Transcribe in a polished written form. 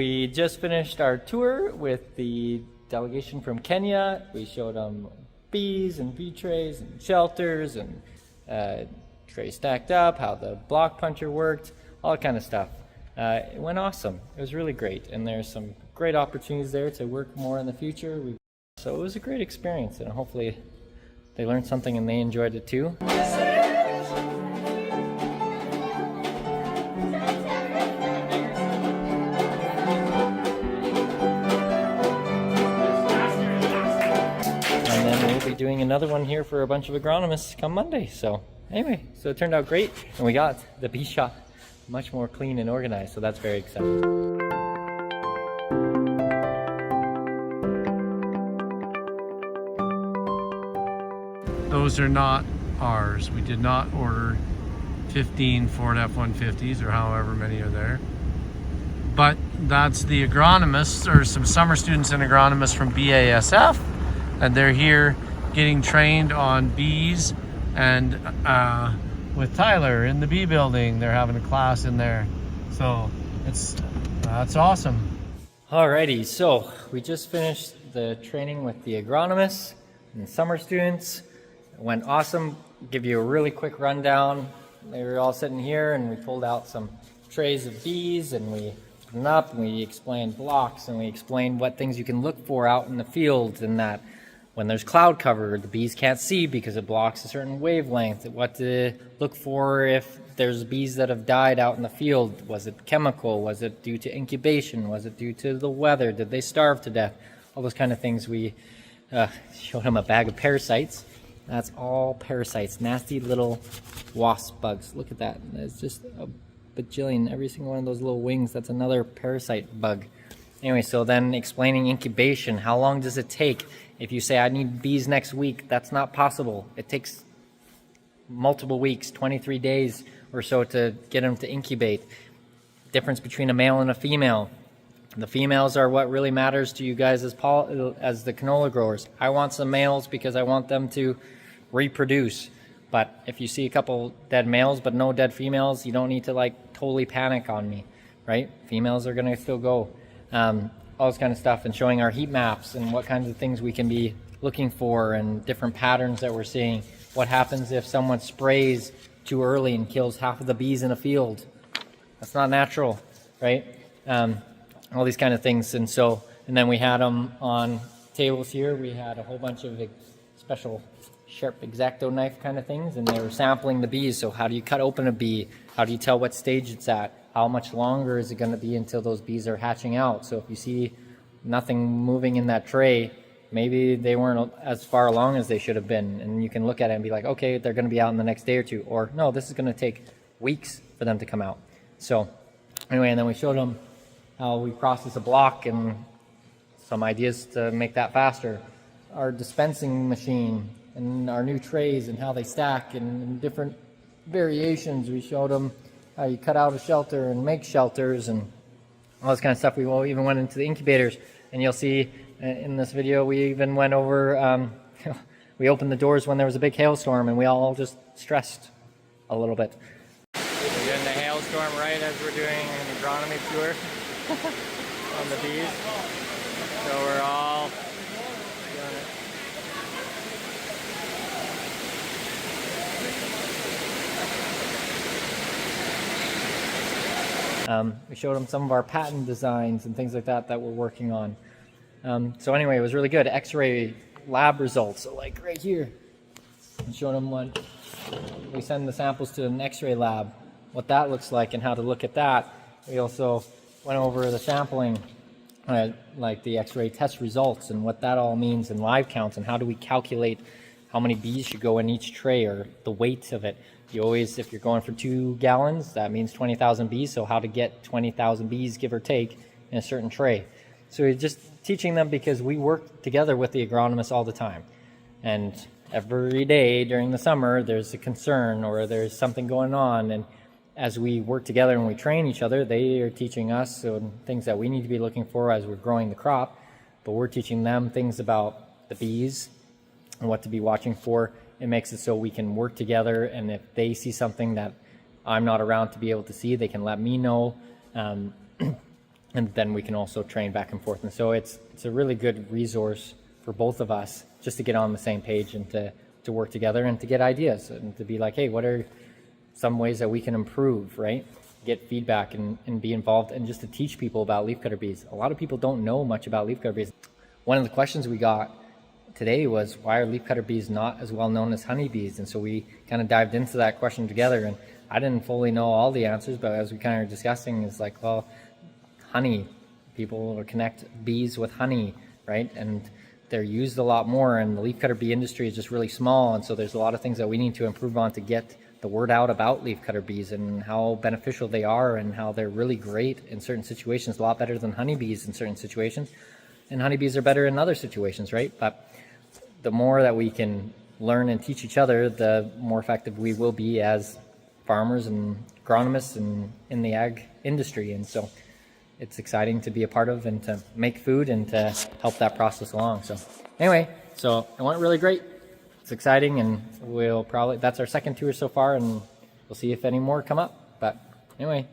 We just finished our tour with the delegation from Kenya. We showed them bees and bee trays and shelters and trays stacked up, how the block puncher worked, all that kind of stuff. It went awesome. It was really great, and there's some great opportunities there to work more in the future. So it was a great experience, and hopefully they learned something and they enjoyed it too. Be doing another one here for a bunch of agronomists come Monday. So anyway, so it turned out great, and we got the bee shop much more clean and organized, so that's very exciting. Those are not ours. We did not order 15 Ford F-150s or however many are there, but that's the agronomists, or some summer students and agronomists from BASF, and they're here getting trained on bees, and with Tyler in the bee building, they're having a class in there. So that's awesome. Alrighty, so we just finished the training with the agronomists and summer students. It went awesome. Give you a really quick rundown. They were all sitting here, and we pulled out some trays of bees, and we put them up, and we explained blocks, and we explained what things you can look for out in the field, and that when there's cloud cover, the bees can't see because it blocks a certain wavelength. What to look for if there's bees that have died out in the field. Was it chemical? Was it due to incubation? Was it due to the weather? Did they starve to death? All those kind of things. We showed them a bag of parasites. That's all parasites, nasty little wasp bugs. Look at that. It's just a bajillion. Every single one of those little wings, that's another parasite bug. Anyway, so then explaining incubation. How long does it take? If you say, I need bees next week, that's not possible. It takes multiple weeks, 23 days or so to get them to incubate. Difference between a male and a female. The females are what really matters to you guys as the canola growers. I want some males because I want them to reproduce. But if you see a couple dead males but no dead females, you don't need to like totally panic on me, right? Females are gonna still go. All this kind of stuff, and showing our heat maps and what kinds of things we can be looking for and different patterns that we're seeing. What happens if someone sprays too early and kills half of the bees in a field? That's not natural, right? All these kind of things. And then we had them on tables here. We had a whole bunch of special sharp X-Acto knife kind of things, and they were sampling the bees. So how do you cut open a bee? How do you tell what stage it's at? How much longer is it going to be until those bees are hatching out? So if you see nothing moving in that tray, maybe they weren't as far along as they should have been. And you can look at it and be like, okay, they're going to be out in the next day or two. Or no, this is going to take weeks for them to come out. So anyway, and then we showed them how we process a block and some ideas to make that faster. Our dispensing machine and our new trays and how they stack and different variations. We showed them how you cut out a shelter and make shelters and all this kind of stuff. We even went into the incubators, and you'll see in this video we even went over, we opened the doors when there was a big hailstorm, and we all just stressed a little bit. We're getting the hailstorm right as we're doing an agronomy tour on the bees. So we're all doing it. We showed them some of our patent designs and things like that we're working on. So anyway, it was really good. X-ray lab results, so like right here. We showed them when we send the samples to an X-ray lab, what that looks like and how to look at that. We also went over the sampling, like the X-ray test results and what that all means, and live counts, and how do we calculate how many bees should go in each tray, or the weight of it. You always, if you're going for 2 gallons, that means 20,000 bees. So how to get 20,000 bees, give or take, in a certain tray. So we're just teaching them because we work together with the agronomists all the time. And every day during the summer, there's a concern or there's something going on. And as we work together and we train each other, they are teaching us things that we need to be looking for as we're growing the crop. But we're teaching them things about the bees and what to be watching for. It makes it so we can work together, and if they see something that I'm not around to be able to see, they can let me know. and then we can also train back and forth. And so it's a really good resource for both of us just to get on the same page and to work together and to get ideas and to be like, hey, what are some ways that we can improve, right? Get feedback and be involved, and just to teach people about leafcutter bees. A lot of people don't know much about leafcutter bees. One of the questions we got today was, why are leafcutter bees not as well known as honeybees? And so we kind of dived into that question together, and I didn't fully know all the answers, but as we kind of were discussing, it's like, well, honey, people connect bees with honey, right? And they're used a lot more, and the leafcutter bee industry is just really small, and so there's a lot of things that we need to improve on to get the word out about leafcutter bees and how beneficial they are and how they're really great in certain situations, a lot better than honeybees in certain situations, and honeybees are better in other situations, right? But the more that we can learn and teach each other, the more effective we will be as farmers and agronomists and in the ag industry. And so it's exciting to be a part of and to make food and to help that process along. So anyway, so it went really great. It's exciting, and we'll probably, that's our second tour so far, and we'll see if any more come up. But anyway,